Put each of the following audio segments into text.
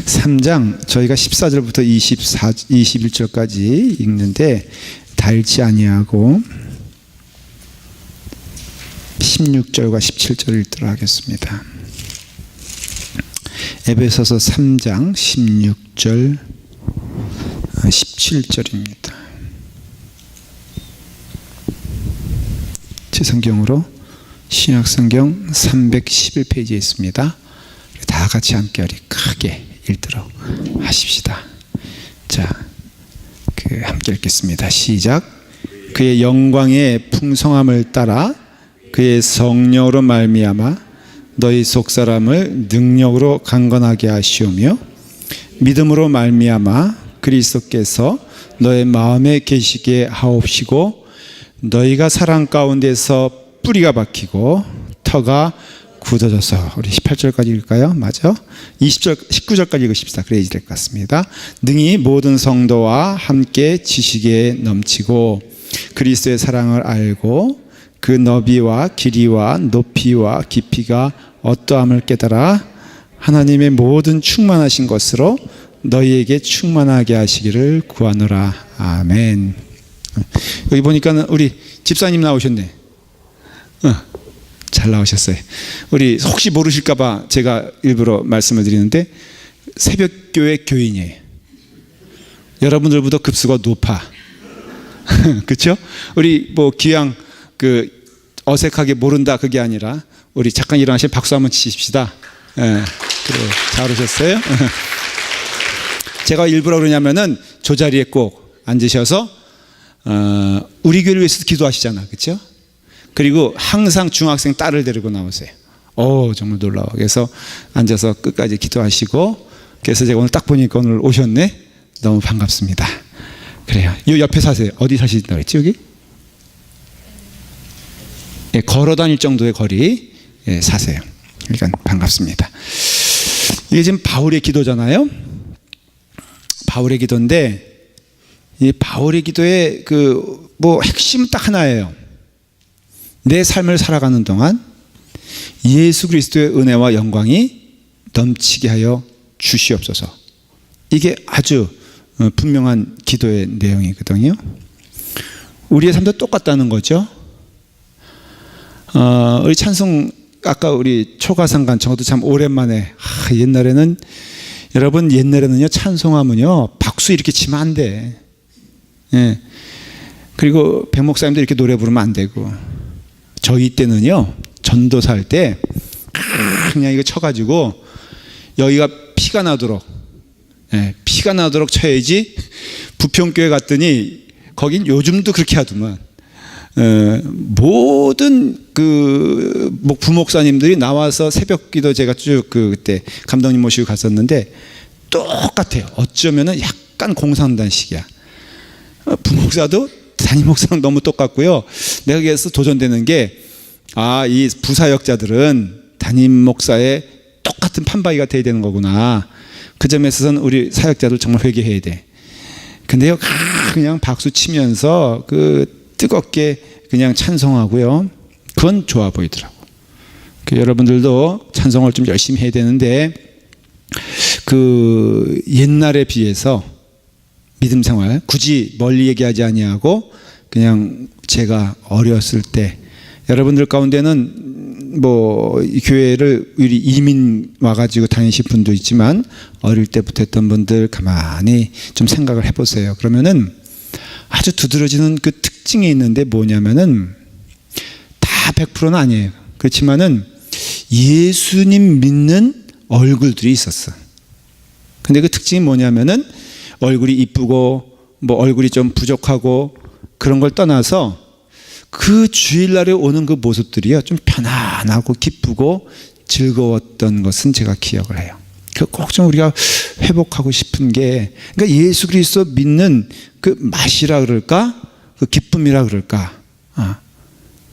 3장 저희가 14절부터 21절까지 읽는데 다 읽지 아니하고 16절과 17절을 읽도록 하겠습니다. 에베소서 3장 16절 17절입니다. 제 성경으로 신약성경 311페이지에 있습니다. 다 같이 함께 크게 읽도록 하십시다. 자, 함께 읽겠습니다. 시작. 그의 영광의 풍성함을 따라 그의 성령으로 말미암아 너희 속사람을 능력으로 강건하게 하시오며 믿음으로 말미암아 그리스도께서 너의 마음에 계시게 하옵시고 너희가 사랑 가운데서 뿌리가 박히고 터가 굳어져서 우리 18절까지 읽을까요? 맞아? 19절까지 읽으십시다. 그래야 될 것 같습니다. 능히 모든 성도와 함께 지식에 넘치고 그리스도의 사랑을 알고 그 너비와 길이와 높이와 깊이가 어떠함을 깨달아 하나님의 모든 충만하신 것으로 너희에게 충만하게 하시기를 구하노라. 아멘. 여기 보니까 우리 집사님 나오셨네. 잘 나오셨어요. 우리 혹시 모르실까봐 제가 일부러 말씀을 드리는데 새벽교회 교인이에요. 여러분들보다 급수가 높아. 그렇죠? 우리 기왕 어색하게 모른다 그게 아니라 우리 잠깐 일어나시면 박수 한번 치십시다. 그래, 잘 오셨어요. 제가 일부러 그러냐면은 저 자리에 꼭 앉으셔서 우리 교회를 위해서 기도하시잖아, 그렇죠? 그리고 항상 중학생 딸을 데리고 나오세요. 정말 놀라워. 그래서 앉아서 끝까지 기도하시고, 그래서 제가 오늘 딱 보니까 오늘 오셨네. 너무 반갑습니다. 그래요. 이 옆에 사세요. 어디 사시는다고 했지 여기? 예, 걸어 다닐 정도의 거리 사세요. 그러니까 반갑습니다. 이게 지금 바울의 기도잖아요. 바울의 기도인데 이 바울의 기도의 핵심은 딱 하나예요. 내 삶을 살아가는 동안 예수 그리스도의 은혜와 영광이 넘치게 하여 주시옵소서. 이게 아주 분명한 기도의 내용이거든요. 우리의 삶도 똑같다는 거죠. 우리 찬송 아까 우리 초가상관 저도 참 오랜만에 옛날에는 찬송하면요 박수 이렇게 치면 안 돼. 예. 그리고 백 목사님도 이렇게 노래 부르면 안 되고 저희 때는요 전도사 할 때 그냥 이거 쳐가지고 여기가 피가 나도록 쳐야지. 부평교회 갔더니 거긴 요즘도 그렇게 하더만 모든 부목사님들이 나와서 새벽기도 제가 쭉 그때 감독님 모시고 갔었는데 똑같아요. 어쩌면은 약간 공산단식이야. 부목사도 담임 목사랑 너무 똑같고요. 내가 그래서 도전되는 게 이 부사역자들은 담임 목사의 똑같은 판박이가 돼야 되는 거구나. 그 점에 있어서는 우리 사역자들 정말 회개해야 돼. 근데요 그냥 박수 치면서 뜨겁게 그냥 찬송하고요. 그건 좋아 보이더라고. 여러분들도 찬송을 좀 열심히 해야 되는데 옛날에 비해서 믿음 생활 굳이 멀리 얘기하지 아니하고 그냥 제가 어렸을 때 여러분들 가운데는 교회를 이민 와가지고 다니신 분도 있지만 어릴 때부터 했던 분들 가만히 좀 생각을 해보세요. 그러면은 아주 두드러지는 특징이 있는데 뭐냐면은 다 100%는 아니에요. 그렇지만은 예수님 믿는 얼굴들이 있었어. 근데 그 특징이 뭐냐면은 얼굴이 이쁘고 얼굴이 좀 부족하고 그런 걸 떠나서 주일날에 오는 그 모습들이요 좀 편안하고 기쁘고 즐거웠던 것은 제가 기억을 해요. 꼭 좀 우리가 회복하고 싶은 게 그러니까 예수 그리스도 믿는 맛이라 그럴까? 기쁨이라 그럴까?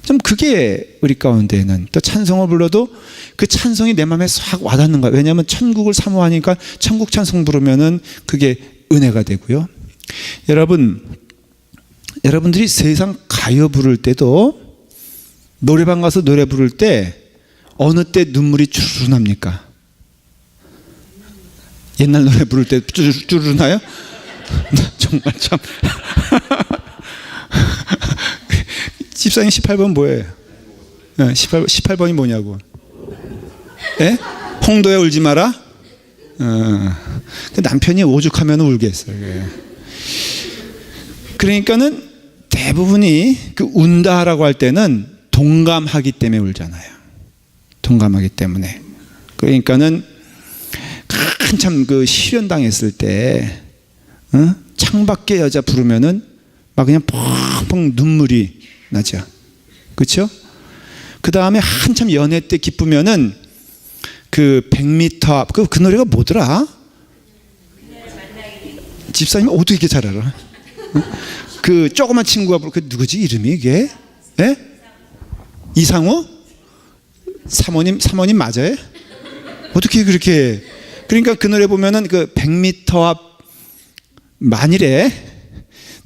좀 그게 우리 가운데는 또 찬송을 불러도 그 찬송이 내 마음에 싹 와닿는 거야. 왜냐하면 천국을 사모하니까 천국 찬송 부르면은 그게 은혜가 되고요. 여러분들이 세상 가요 부를 때도 노래방 가서 노래 부를 때 어느 때 눈물이 주르르 납니까? 옛날 노래 부를 때 쭈르나요? 정말 참. 집사님 18번 뭐예요? 18번이 뭐냐고. 예? 홍도에 울지 마라? 그 남편이 오죽하면 울겠어요. 그러니까는 대부분이 그 운다라고 할 때는 동감하기 때문에 울잖아요. 동감하기 때문에. 그러니까는 한참 그 실연당했을 때 창밖에 여자 부르면은 막 그냥 펑펑 눈물이 나죠. 그렇죠? 그 다음에 한참 연애 때 기쁘면은 그 100m 앞 그 노래가 뭐더라? 집사님 어떻게 이렇게 잘 알아? 그 조그만 친구가 부르 그 누구지 이름이 이게? 예? 이상우? 사모님 맞아요? 어떻게 그렇게? 그러니까 그 노래 보면은 그 100m 앞 만일에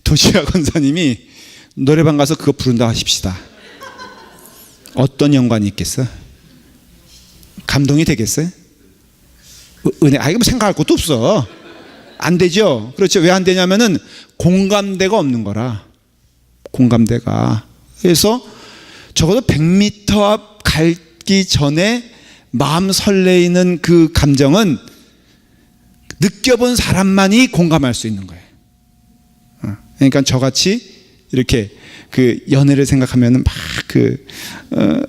도시락 권사님이 노래방 가서 그거 부른다 하십시다. 어떤 연관이 있겠어? 감동이 되겠어요? 은혜, 이거 생각할 것도 없어. 안 되죠? 그렇죠. 왜 안 되냐면은 공감대가 없는 거라. 공감대가. 그래서 적어도 100m 앞 가기 전에 마음 설레이는 그 감정은 느껴본 사람만이 공감할 수 있는 거예요. 그러니까 저같이 이렇게 그 연애를 생각하면은 막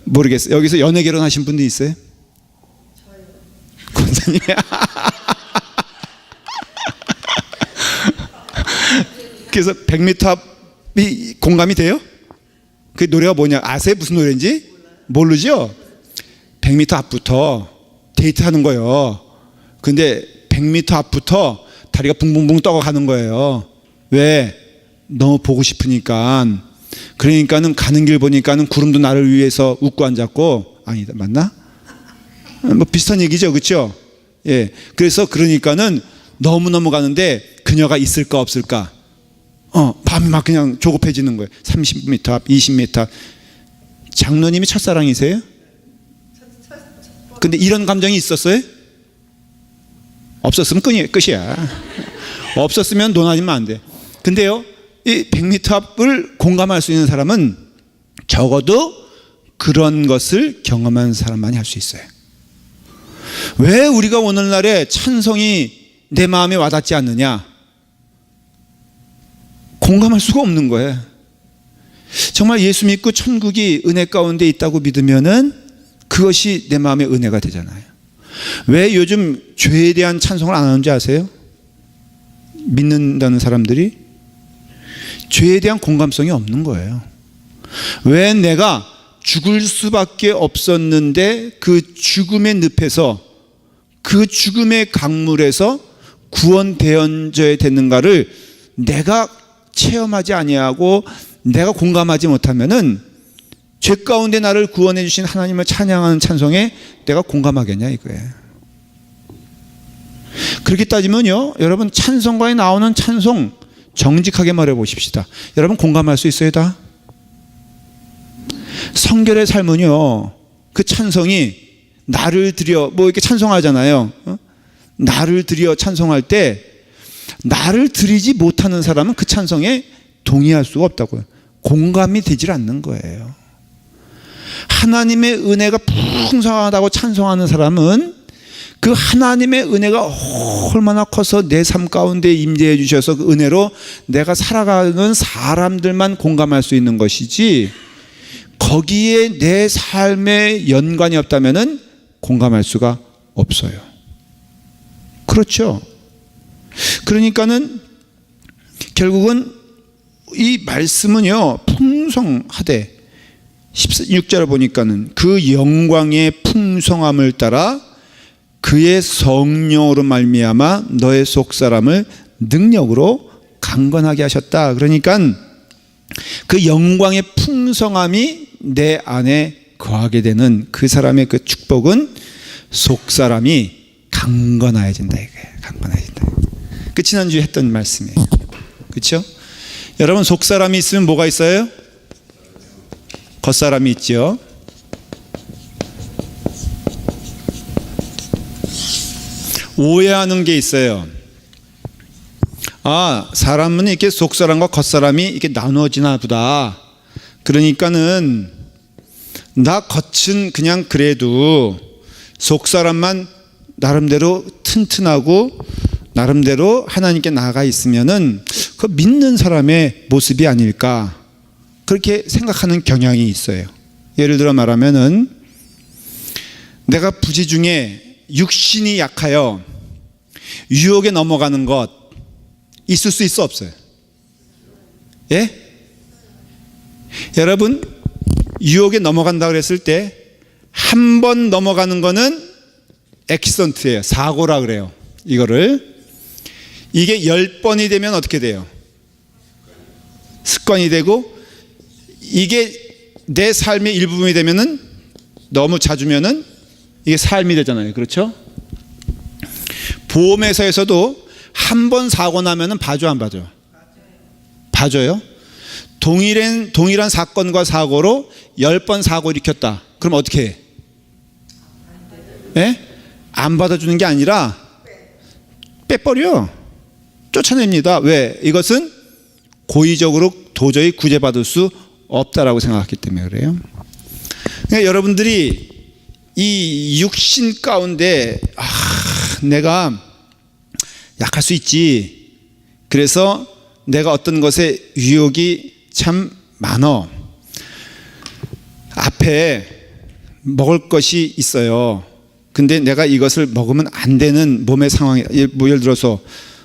모르겠어요. 여기서 연애 결혼하신 분도 있어요? 저요. 권사님. 그래서 100m 앞이 공감이 돼요? 그 노래가 뭐냐? 아세요? 무슨 노래인지? 모르죠? 100m 앞부터 데이트하는 거예요. 근데 100m 앞부터 다리가 붕붕붕 떠가는 거예요. 왜? 너무 보고 싶으니까. 그러니까는 가는 길 보니까는 구름도 나를 위해서 웃고 앉았고, 아니다, 맞나? 뭐 비슷한 얘기죠, 그렇죠? 예. 그래서 그러니까는 너무너무 가는데 그녀가 있을까 없을까? 밤이 막 그냥 조급해지는 거예요. 30m 앞, 20m 앞. 장로님이 첫사랑이세요? 근데 이런 감정이 있었어요? 없었으면 끝이야. 없었으면 논하면 안 돼. 근데요, 이 100m 앞을 공감할 수 있는 사람은 적어도 그런 것을 경험한 사람만이 할 수 있어요. 왜 우리가 오늘날에 찬송이 내 마음에 와닿지 않느냐? 공감할 수가 없는 거예요. 정말 예수 믿고 천국이 은혜 가운데 있다고 믿으면은 그것이 내 마음의 은혜가 되잖아요. 왜 요즘 죄에 대한 찬송을 안 하는지 아세요? 믿는다는 사람들이 죄에 대한 공감성이 없는 거예요. 왜 내가 죽을 수밖에 없었는데 그 죽음의 늪에서 그 죽음의 강물에서 구원되어져야 되는가를 내가 체험하지 아니하고 내가 공감하지 못하면은 죄 가운데 나를 구원해 주신 하나님을 찬양하는 찬송에 내가 공감하겠냐 이거예요. 그렇게 따지면요, 여러분 찬송가에 나오는 찬송 정직하게 말해 보십시다. 여러분 공감할 수 있어요 다? 성결의 삶은요, 그 찬송이 나를 들여 뭐 이렇게 찬송하잖아요. 나를 들여 찬송할 때 나를 드리지 못하는 사람은 그 찬송에 동의할 수가 없다고요. 공감이 되질 않는 거예요. 하나님의 은혜가 풍성하다고 찬송하는 사람은 그 하나님의 은혜가 얼마나 커서 내 삶 가운데 임재해 주셔서 그 은혜로 내가 살아가는 사람들만 공감할 수 있는 것이지, 거기에 내 삶에 연관이 없다면은 공감할 수가 없어요. 그렇죠? 그러니까는 결국은 이 말씀은요, 풍성하되 16절을 보니까는 그 영광의 풍성함을 따라 그의 성령으로 말미암아 너의 속사람을 능력으로 강건하게 하셨다. 그러니까 그 영광의 풍성함이 내 안에 거하게 되는 그 사람의 그 축복은 속사람이 강건해진다 이거예요. 강건해진다. 그 지난주에 했던 말씀이에요. 그렇죠? 여러분 속사람이 있으면 뭐가 있어요? 겉사람이 있죠. 오해하는 게 있어요. 아, 사람은 이렇게 속사람과 겉사람이 이렇게 나누어지나 보다. 그러니까는 나 겉은 그냥 그래도 속사람만 나름대로 튼튼하고 나름대로 하나님께 나아가 있으면은 그 믿는 사람의 모습이 아닐까, 그렇게 생각하는 경향이 있어요. 예를 들어 말하면은 내가 부지 중에 육신이 약하여 유혹에 넘어가는 것 있을 수 있어 없어요? 예? 여러분, 유혹에 넘어간다 그랬을 때 한 번 넘어가는 거는 액시던트예요. 사고라 그래요. 이거를 이게 10번이 되면 어떻게 돼요? 습관이 되고, 이게 내 삶의 일부분이 되면은, 너무 잦으면은 이게 삶이 되잖아요. 그렇죠? 보험회사에서도 한 번 사고 나면은 봐줘 안 봐줘? 봐줘요. 동일한 사건과 사고로 10번 사고 일으켰다. 그럼 어떻게 해? 예? 안 받아주는 게 아니라 빼버려. 쫓아냅니다. 왜? 이것은 고의적으로 도저히 구제받을 수 없다라고 생각했기 때문에 그래요. 그러니까 여러분들이 이 육신 가운데 내가 약할 수 있지. 그래서 내가 어떤 것에 유혹이 참 많어. 앞에 먹을 것이 있어요. 근데 내가 이것을 먹으면 안 되는 몸의 상황이, 뭐 예를 들어서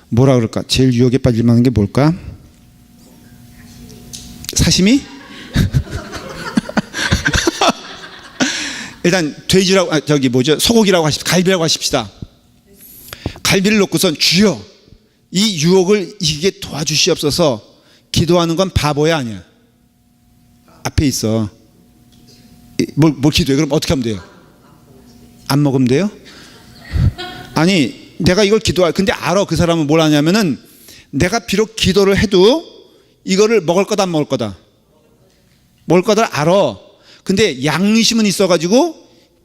뭐라 그럴까? 제일 유혹에 빠질 만한 게 뭘까? 사시미? 일단 돼지라고, 소고기라고 하십시다. 갈비라고 하십시다. 갈비를 놓고선 주여 이 유혹을 이기게 도와주시옵소서 기도하는 건 바보야 아니야? 앞에 있어. 뭘 기도해? 그럼 어떻게 하면 돼요? 안 먹으면 돼요? 아니, 내가 이걸 근데 알아. 그 사람은 뭘 하냐면은 내가 비록 기도를 해도 이거를 먹을 거다 안 먹을 거다? 먹을 거다 알아. 근데 양심은 있어가지고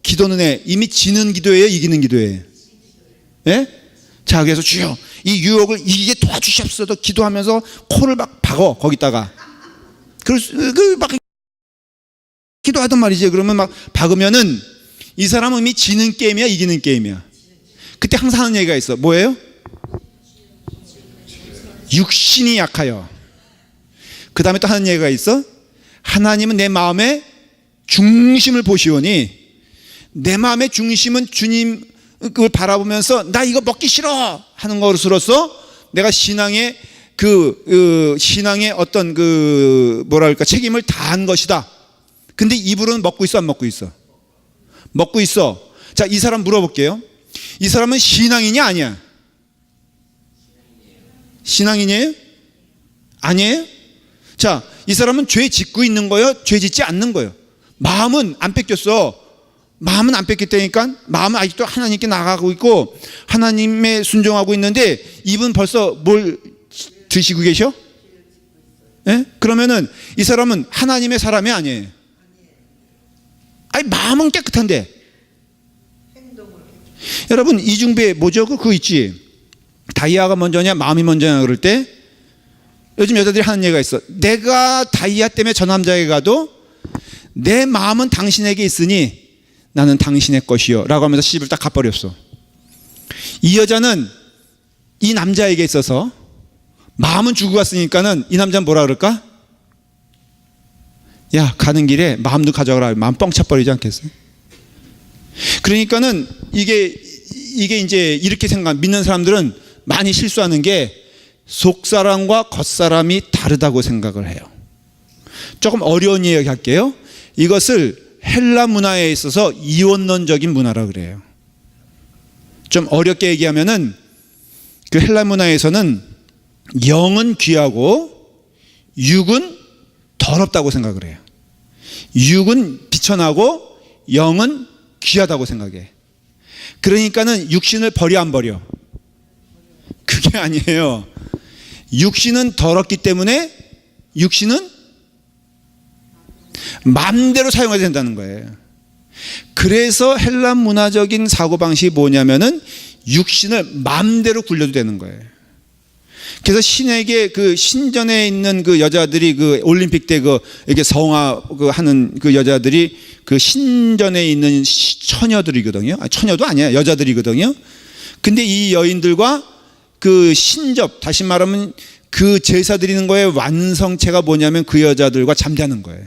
기도는 해. 이미 지는 기도예요, 이기는 기도예요? 예? 자, 그래서 주여 이 유혹을 이기게 도와주시옵소서 기도하면서 코를 막 박어 거기다가. 막 기도하던 말이지. 그러면 막 박으면은 이 사람은 이미 지는 게임이야, 이기는 게임이야? 그때 항상 하는 얘기가 있어. 뭐예요? 육신이 약하여. 그 다음에 또 하는 얘기가 있어. 하나님은 내 마음의 중심을 보시오니, 내 마음의 중심은 주님 그걸 바라보면서 나 이거 먹기 싫어 하는 것으로서 내가 신앙의 신앙의 어떤 뭐랄까 책임을 다한 것이다. 근데 입으로는 먹고 있어 안 먹고 있어? 먹고 있어. 자, 이 사람 물어볼게요. 이 사람은 신앙이냐 아니야? 신앙인이에요? 아니에요? 자, 이 사람은 죄 짓고 있는 거예요? 죄 짓지 않는 거예요? 마음은 안 뺏겼어. 마음은 안 뺏겼다니까. 마음은 아직도 하나님께 나가고 있고 하나님에 순종하고 있는데 입은 벌써 뭘 드시고 계셔? 예? 그러면은 이 사람은 하나님의 사람이 아니에요. 아니, 마음은 깨끗한데. 여러분, 이중배 뭐죠? 그거 있지. 다이아가 먼저냐 마음이 먼저냐 그럴 때 요즘 여자들이 하는 얘기가 있어. 내가 다이아 때문에 저 남자에게 가도 내 마음은 당신에게 있으니 나는 당신의 것이요 라고 하면서 시집을 딱 가버렸어. 이 여자는 이 남자에게 있어서 마음은 주고 갔으니까는 이 남자는 뭐라 그럴까? 야, 가는 길에 마음도 가져가라. 마음 뻥 차버리지 않겠어요? 그러니까는 이게 이제 이렇게 믿는 사람들은 많이 실수하는 게 속사람과 겉사람이 다르다고 생각을 해요. 조금 어려운 이야기 할게요. 이것을 헬라 문화에 있어서 이원론적인 문화라 그래요. 좀 어렵게 얘기하면은 그 헬라 문화에서는 영은 귀하고 육은 더럽다고 생각을 해요. 육은 비천하고 영은 귀하다고 생각해. 그러니까는 육신을 버려 안 버려? 그게 아니에요. 육신은 더럽기 때문에 육신은 마음대로 사용해야 된다는 거예요. 그래서 헬라 문화적인 사고방식이 뭐냐면은 육신을 마음대로 굴려도 되는 거예요. 그래서 신에게 그 신전에 있는 그 여자들이 그 올림픽 때 그 이렇게 성화 그 하는 그 여자들이 그 신전에 있는 처녀들이거든요. 처녀도 아니야. 여자들이거든요. 근데 이 여인들과 그 신접, 다시 말하면 그 제사 드리는 거의 완성체가 뭐냐면 그 여자들과 잠자는 거예요.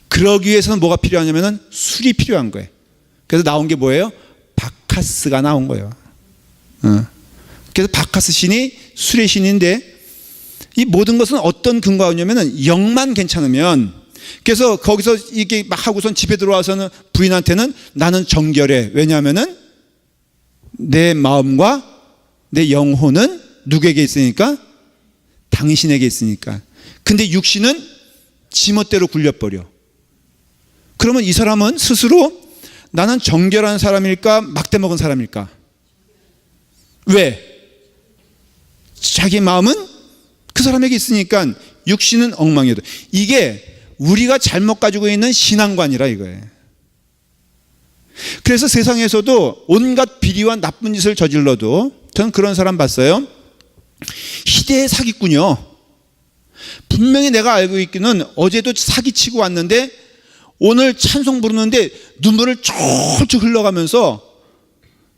그러기 위해서는 뭐가 필요하냐면은 술이 필요한 거예요. 그래서 나온 게 뭐예요? 바카스가 나온 거예요. 그래서 바카스 신이 술의 신인데, 이 모든 것은 어떤 근거가 오냐면은 영만 괜찮으면, 그래서 거기서 이게 막 하고선 집에 들어와서는 부인한테는 나는 정결해. 왜냐하면은 내 마음과 내 영혼은 누구에게 있으니까? 당신에게 있으니까. 근데 육신은 지멋대로 굴려버려. 그러면 이 사람은 스스로 나는 정결한 사람일까? 막대 먹은 사람일까? 왜? 자기 마음은 그 사람에게 있으니까 육신은 엉망이어도. 이게 우리가 잘못 가지고 있는 신앙관이라 이거예요. 그래서 세상에서도 온갖 비리와 나쁜 짓을 저질러도, 저는 그런 사람 봤어요. 희대의 사기꾼이요. 분명히 내가 알고 있기는 어제도 사기치고 왔는데 오늘 찬송 부르는데 눈물을 쫄쫄 흘러가면서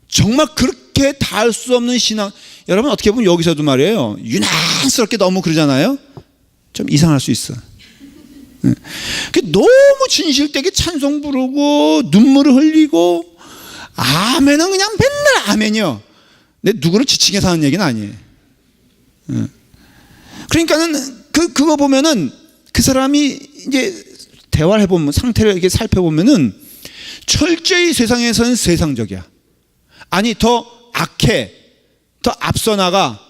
정말 그렇게 닿을 수 없는 신앙. 여러분 어떻게 보면 여기서도 말이에요, 유난스럽게 너무 그러잖아요. 좀 이상할 수 있어. 너무 진실되게 찬송 부르고 눈물을 흘리고 아멘은 그냥 맨날 아멘이요. 근데 누구를 지치게 사는 얘기는 아니에요. 그러니까는 그거 보면은 그 사람이 이제 대화를 해보면, 상태를 이렇게 살펴보면은 철저히 세상에서는 세상적이야. 아니 더 악해, 더 앞서 나가.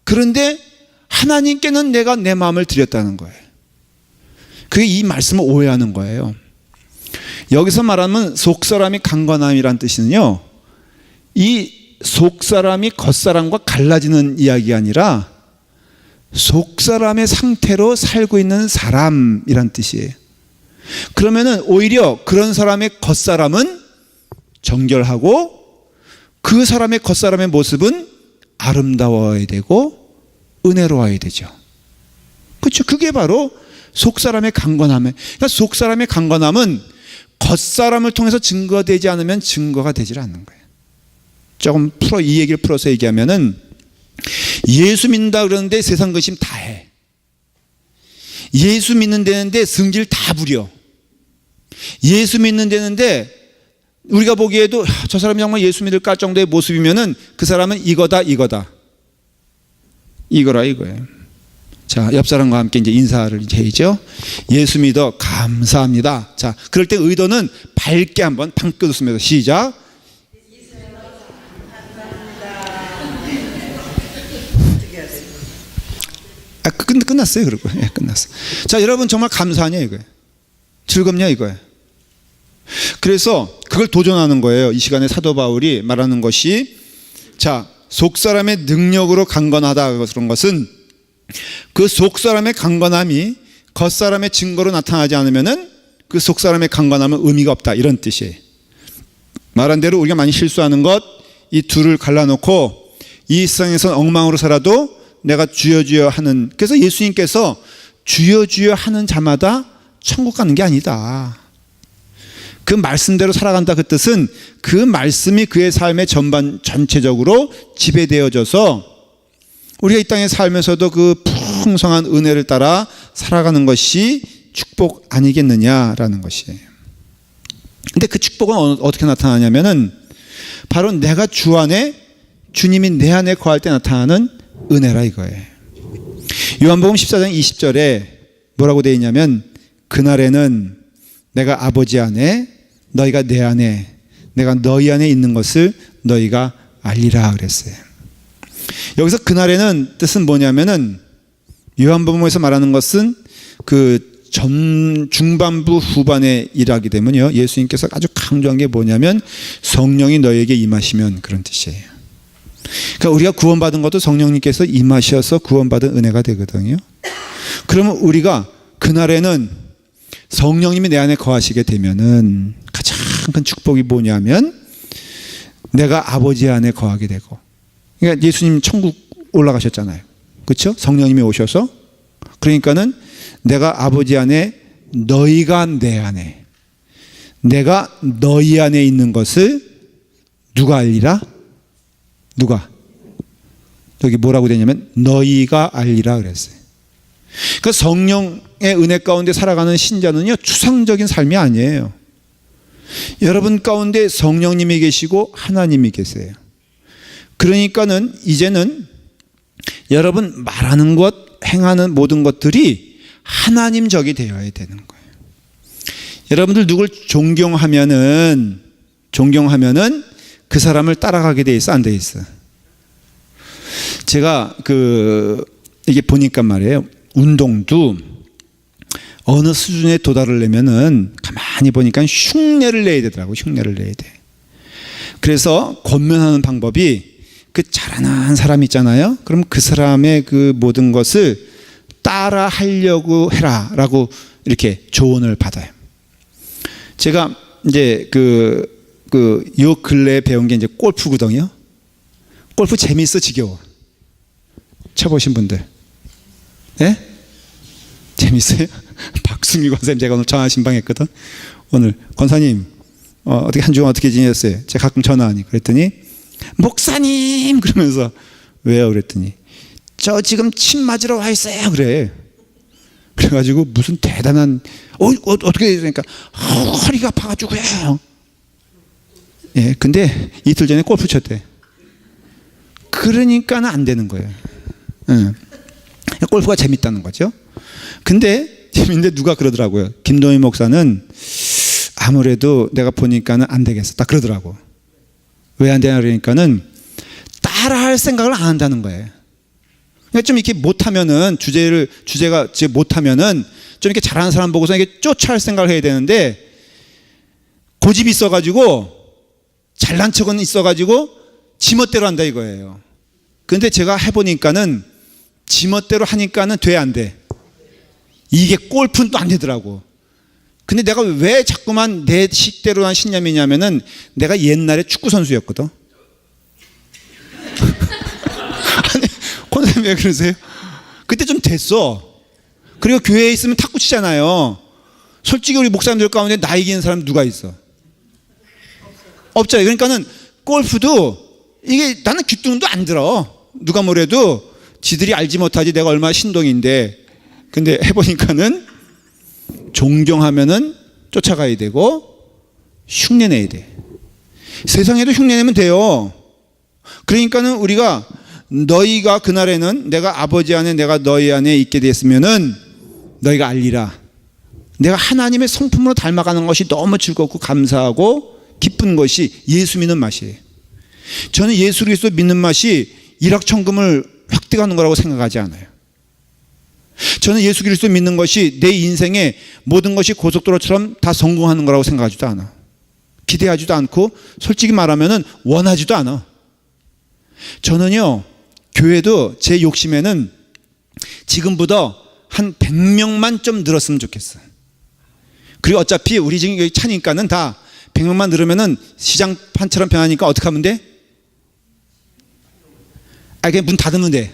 그런데 하나님께는 내가 내 마음을 드렸다는 거예요. 그게 이 말씀을 오해하는 거예요. 여기서 말하면 속사람이 강건함이란 뜻은요, 이 속사람이 겉사람과 갈라지는 이야기가 아니라 속사람의 상태로 살고 있는 사람이란 뜻이에요. 그러면은 오히려 그런 사람의 겉사람은 정결하고 그 사람의 겉사람의 모습은 아름다워야 되고 은혜로워야 되죠. 그렇죠. 그게 바로 속사람의 강건함이에요. 그러니까 속사람의 강건함은 겉사람을 통해서 증거되지 않으면 증거가 되질 않는 거예요. 조금 이 얘기를 풀어서 얘기하면은, 예수 믿는다 그러는데 세상 근심 다 해. 예수 믿는 데는데 승질 다 부려. 예수 믿는 데는데 우리가 보기에도 저 사람이 정말 예수 믿을까 정도의 모습이면은 그 사람은 이거다 이거라 이거예요. 자, 옆 사람과 함께 이제 인사를 이제 해야죠. 예수 믿어 감사합니다. 자, 그럴 때 의도는 밝게 한번 방긋 웃으면서 시작. 끝났어요. 그리고 끝났어. 자, 여러분 정말 감사하냐 이거예요. 즐겁냐 이거예요. 그래서 그걸 도전하는 거예요. 이 시간에 사도 바울이 말하는 것이, 자, 속사람의 능력으로 강건하다 그런 것은 그 속사람의 강건함이 겉사람의 증거로 나타나지 않으면은 그 속사람의 강건함은 의미가 없다, 이런 뜻이에요. 말한 대로 우리가 많이 실수하는 것, 이 둘을 갈라놓고 이 세상에서는 엉망으로 살아도 내가 주여 주여 하는, 그래서 예수님께서 주여 주여 하는 자마다 천국 가는 게 아니다. 그 말씀대로 살아간다, 그 뜻은 그 말씀이 그의 삶의 전체적으로 지배되어져서 우리가 이 땅에 살면서도 그 풍성한 은혜를 따라 살아가는 것이 축복 아니겠느냐라는 것이에요. 근데 그 축복은 어떻게 나타나냐면은 바로 내가 주 안에, 주님이 내 안에 거할 때 나타나는 은혜라 이거예요. 요한복음 14장 20절에 뭐라고 되어 있냐면, 그날에는 내가 아버지 안에, 너희가 내 안에, 내가 너희 안에 있는 것을 너희가 알리라 그랬어요. 여기서 그날에는 뜻은 뭐냐면은, 요한복음에서 말하는 것은 그 중반부 후반에 일하게 되면요, 예수님께서 아주 강조한 게 뭐냐면 성령이 너희에게 임하시면, 그런 뜻이에요. 그러니까 우리가 구원받은 것도 성령님께서 임하셔서 구원받은 은혜가 되거든요. 그러면 우리가 그날에는 성령님이 내 안에 거하시게 되면은 가장 큰 축복이 뭐냐면, 내가 아버지 안에 거하게 되고. 그러니까 예수님 천국 올라가셨잖아요. 그렇죠? 성령님이 오셔서. 그러니까는 내가 아버지 안에, 너희가 내 안에, 내가 너희 안에 있는 것을 누가 알리라? 누가? 여기 뭐라고 되냐면 너희가 알리라 그랬어요. 그러니까 성령의 은혜 가운데 살아가는 신자는요, 추상적인 삶이 아니에요. 여러분 가운데 성령님이 계시고 하나님이 계세요. 그러니까는 이제는 여러분 말하는 것, 행하는 모든 것들이 하나님적이 되어야 되는 거예요. 여러분들 누굴 존경하면은 그 사람을 따라가게 돼 있어, 안 돼 있어? 제가 이게 보니까 말이에요. 운동도 어느 수준에 도달하려면은 가만히 보니까 흉내를 내야 되더라고. 흉내를 내야 돼. 그래서 권면하는 방법이 그 잘하는 사람 있잖아요. 그럼 그 사람의 그 모든 것을 따라 하려고 해라라고 이렇게 조언을 받아요. 제가 이제 요 근래에 배운 게 이제 골프거든요. 골프 재미있어, 지겨워? 쳐보신 분들, 예? 재밌어요? 박승희 권사님, 제가 오늘 전화 신방했거든. 오늘 권사님 어떻게 한 주간 어떻게 지냈어요? 제가 가끔 전화하니 그랬더니 목사님 그러면서 왜요? 그랬더니 저 지금 침 맞으러 와 있어요. 그래. 그래가지고 무슨 대단한 어떻게 되니까 허리가 아파가지고요. 예, 근데 이틀 전에 골프 쳤대. 그러니까는 안 되는 거예요. 골프가 재밌다는 거죠. 근데 재밌는데 누가 그러더라고요. 김동희 목사는 아무래도 내가 보니까는 안 되겠어. 딱 그러더라고. 왜 안 되냐 그러니까는 따라할 생각을 안 한다는 거예요. 그러니까 좀 이렇게 못하면은 주제가 못하면은 좀 이렇게 잘하는 사람 보고서 이렇게 쫓아할 생각을 해야 되는데 고집이 있어가지고 잘난 척은 있어가지고 지멋대로 한다 이거예요. 근데 제가 해보니까는 지멋대로 하니까는 돼, 안 돼? 이게 골프는 또 안 되더라고. 근데 내가 왜 자꾸만 내 식대로 한 신념이냐면은 내가 옛날에 축구 선수였거든. 아니, 권사님 왜 그러세요? 그때 좀 됐어. 그리고 교회에 있으면 탁구 치잖아요. 솔직히 우리 목사님들 가운데 나 이기는 사람 누가 있어? 없잖아요. 그러니까는 골프도 이게 나는 귀뚱도 안 들어. 누가 뭐래도 지들이 알지 못하지 내가 얼마나 신동인데. 근데 해보니까는 존경하면은 쫓아가야 되고 흉내내야 돼. 세상에도 흉내내면 돼요. 그러니까는 우리가 너희가 그날에는 내가 아버지 안에 내가 너희 안에 있게 됐으면은 너희가 알리라. 내가 하나님의 성품으로 닮아가는 것이 너무 즐겁고 감사하고 기쁜 것이 예수 믿는 맛이에요. 저는 예수 그리스도 믿는 맛이 일확천금을 획득하는 거라고 생각하지 않아요. 저는 예수 그리스도 믿는 것이 내 인생의 모든 것이 고속도로처럼 다 성공하는 거라고 생각하지도 않아. 기대하지도 않고 솔직히 말하면 원하지도 않아. 저는요, 교회도 제 욕심에는 지금보다 한 100명만 좀 늘었으면 좋겠어. 그리고 어차피 우리 지금 여기 차니까는 다 100명만 늘으면은 시장판처럼 변하니까 어떻게 하면 돼? 그냥 문 닫으면 돼.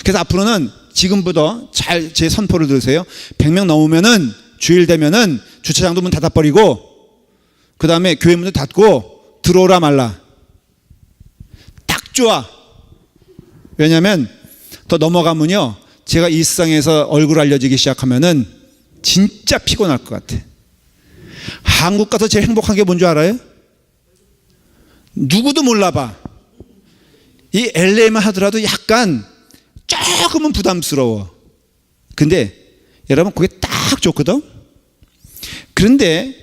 그래서 앞으로는 지금부터 잘 제 선포를 들으세요. 100명 넘으면은 주일 되면은 주차장도 문 닫아버리고 그 다음에 교회 문도 닫고 들어오라 말라. 딱 좋아. 왜냐하면 더 넘어가면요, 제가 이 세상에서 얼굴 알려지기 시작하면은 진짜 피곤할 것 같아. 한국 가서 제일 행복한 게 뭔 줄 알아요? 누구도 몰라봐. 이 LA만 하더라도 약간 조금은 부담스러워. 근데 여러분 그게 딱 좋거든. 그런데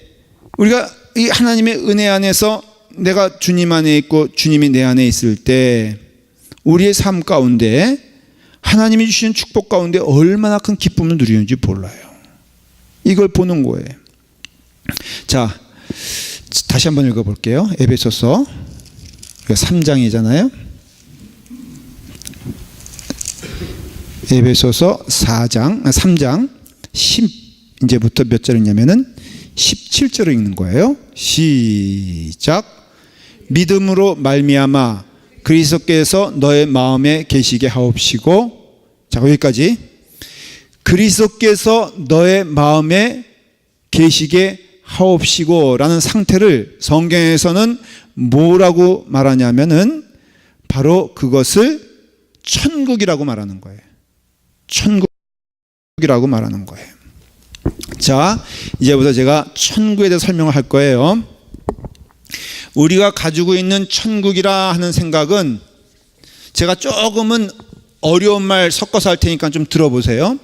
우리가 이 하나님의 은혜 안에서 내가 주님 안에 있고 주님이 내 안에 있을 때 우리의 삶 가운데 하나님이 주시는 축복 가운데 얼마나 큰 기쁨을 누리는지 몰라요. 이걸 보는 거예요. 자, 다시 한번 읽어볼게요. 에베소서 3장이잖아요. 에베소서 3장 10이제부터 몇 절이냐면은 17절을 읽는 거예요. 시작. 믿음으로 말미암아 그리스도께서 너의 마음에 계시게 하옵시고, 자, 여기까지. 그리스도께서 너의 마음에 계시게 하옵시고 라는 상태를 성경에서는 뭐라고 말하냐면은 바로 그것을 천국이라고 말하는 거예요. 천국이라고 말하는 거예요. 자, 이제부터 제가 천국에 대해서 설명을 할 거예요. 우리가 가지고 있는 천국이라 하는 생각은, 제가 조금은 어려운 말 섞어서 할 테니까 좀 들어보세요.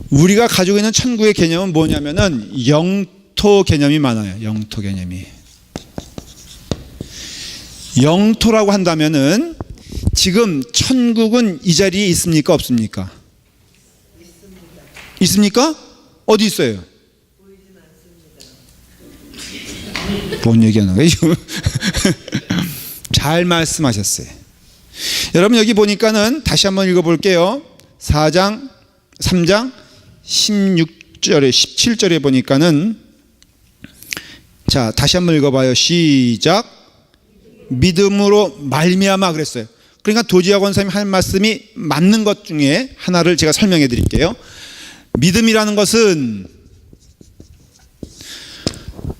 우리가 가지고 있는 천국의 개념은 뭐냐면은 영토 개념이 많아요. 영토 개념이. 영토라고 한다면은 지금 천국은 이 자리에 있습니까? 없습니까? 있습니까? 어디 있어요? 뭔 얘기하는 거예요? 잘 말씀하셨어요. 여러분, 여기 보니까는 다시 한번 읽어볼게요. 4장, 3장 16절에 17절에 보니까는, 자, 다시 한번 읽어봐요. 시작. 믿음으로 말미암아 그랬어요. 그러니까 도지아 권사님이 할 말씀이 맞는 것 중에 하나를 제가 설명해 드릴게요. 믿음이라는 것은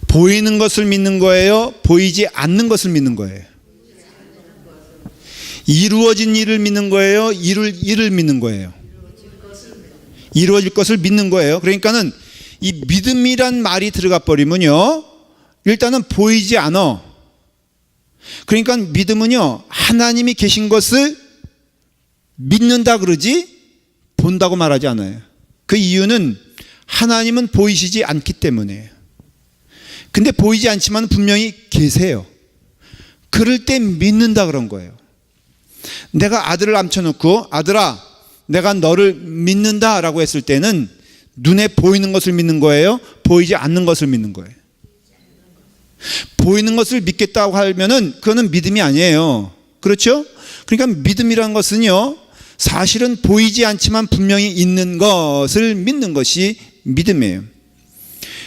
보이는 것을 믿는 거예요? 보이지 않는 것을 믿는 거예요? 이루어진 일을 믿는 거예요? 이룰 일을 믿는 거예요? 이루어질 것을 믿는 거예요. 그러니까는 이 믿음이란 말이 들어가 버리면요, 일단은 보이지 않아. 그러니까 믿음은요, 하나님이 계신 것을 믿는다 그러지 본다고 말하지 않아요. 그 이유는 하나님은 보이시지 않기 때문이에요. 근데 보이지 않지만 분명히 계세요. 그럴 때 믿는다 그런 거예요. 내가 아들을 앉혀놓고, 아들아, 내가 너를 믿는다 라고 했을 때는 눈에 보이는 것을 믿는 거예요? 보이지 않는 것을 믿는 거예요? 보이는 것을 믿겠다고 하면은 그거는 믿음이 아니에요. 그렇죠? 그러니까 믿음이라는 것은요, 사실은 보이지 않지만 분명히 있는 것을 믿는 것이 믿음이에요.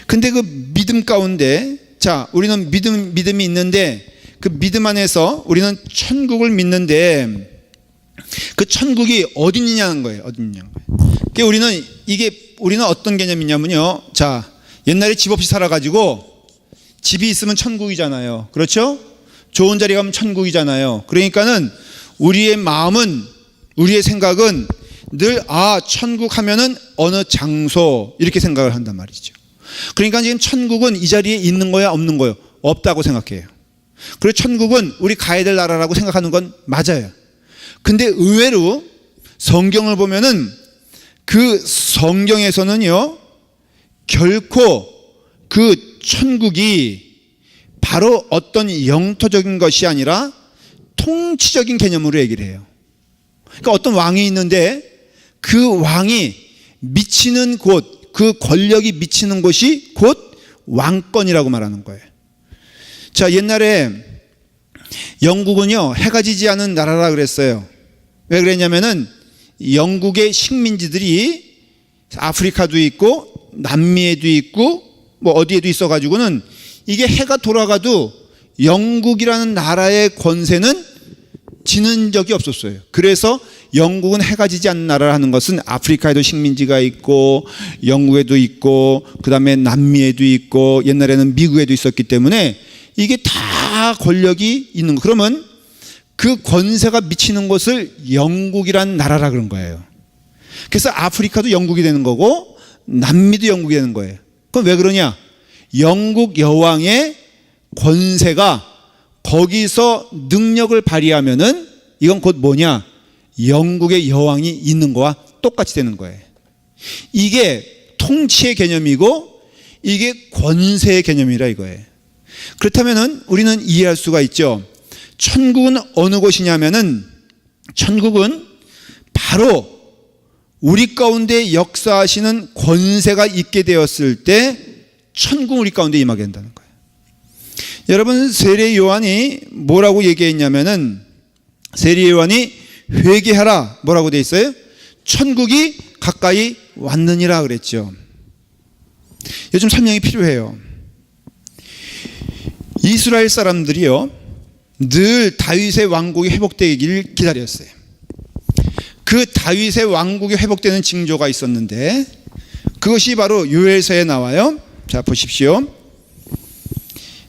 근데 그 믿음 가운데, 자, 우리는 믿음이 있는데 그 믿음 안에서 우리는 천국을 믿는데 그 천국이 어디 있느냐는 거예요. 어디 있느냐는 거예요. 그러니까 우리는 어떤 개념이냐면요, 자, 옛날에 집 없이 살아가지고 집이 있으면 천국이잖아요. 그렇죠? 좋은 자리 가면 천국이잖아요. 그러니까는 우리의 마음은, 우리의 생각은 늘, 아, 천국 하면은 어느 장소, 이렇게 생각을 한단 말이죠. 그러니까 지금 천국은 이 자리에 있는 거야, 없는 거요? 없다고 생각해요. 그리고 천국은 우리 가야 될 나라라고 생각하는 건 맞아요. 근데 의외로 성경을 보면은 그 성경에서는요, 결코 그 천국이 바로 어떤 영토적인 것이 아니라 통치적인 개념으로 얘기를 해요. 그러니까 어떤 왕이 있는데 그 왕이 미치는 곳, 그 권력이 미치는 곳이 곧 왕권이라고 말하는 거예요. 자, 옛날에 영국은요, 해가 지지 않은 나라라 그랬어요. 왜 그랬냐면은 영국의 식민지들이 아프리카도 있고 남미에도 있고 뭐 어디에도 있어가지고는 이게 해가 돌아가도 영국이라는 나라의 권세는 지는 적이 없었어요. 그래서 영국은 해가 지지 않는 나라를 하는 것은 아프리카에도 식민지가 있고 영국에도 있고 그 다음에 남미에도 있고 옛날에는 미국에도 있었기 때문에 이게 다 권력이 있는 거. 그러면 그 권세가 미치는 곳을 영국이라는 나라라 그런 거예요. 그래서 아프리카도 영국이 되는 거고 남미도 영국이 되는 거예요. 그럼 왜 그러냐? 영국 여왕의 권세가 거기서 능력을 발휘하면은 이건 곧 뭐냐? 영국의 여왕이 있는 거와 똑같이 되는 거예요. 이게 통치의 개념이고 이게 권세의 개념이라 이거예요. 그렇다면은 우리는 이해할 수가 있죠. 천국은 어느 곳이냐면은 천국은 바로 우리 가운데 역사하시는 권세가 있게 되었을 때 천국 우리 가운데 임하게 된다는 거예요. 여러분, 세례 요한이 뭐라고 얘기했냐면은 세례 요한이 회개하라 뭐라고 돼 있어요? 천국이 가까이 왔느니라 그랬죠. 요즘 설명이 필요해요. 이스라엘 사람들이요, 늘 다윗의 왕국이 회복되기를 기다렸어요. 그 다윗의 왕국이 회복되는 징조가 있었는데 그것이 바로 요엘서에 나와요. 자, 보십시오.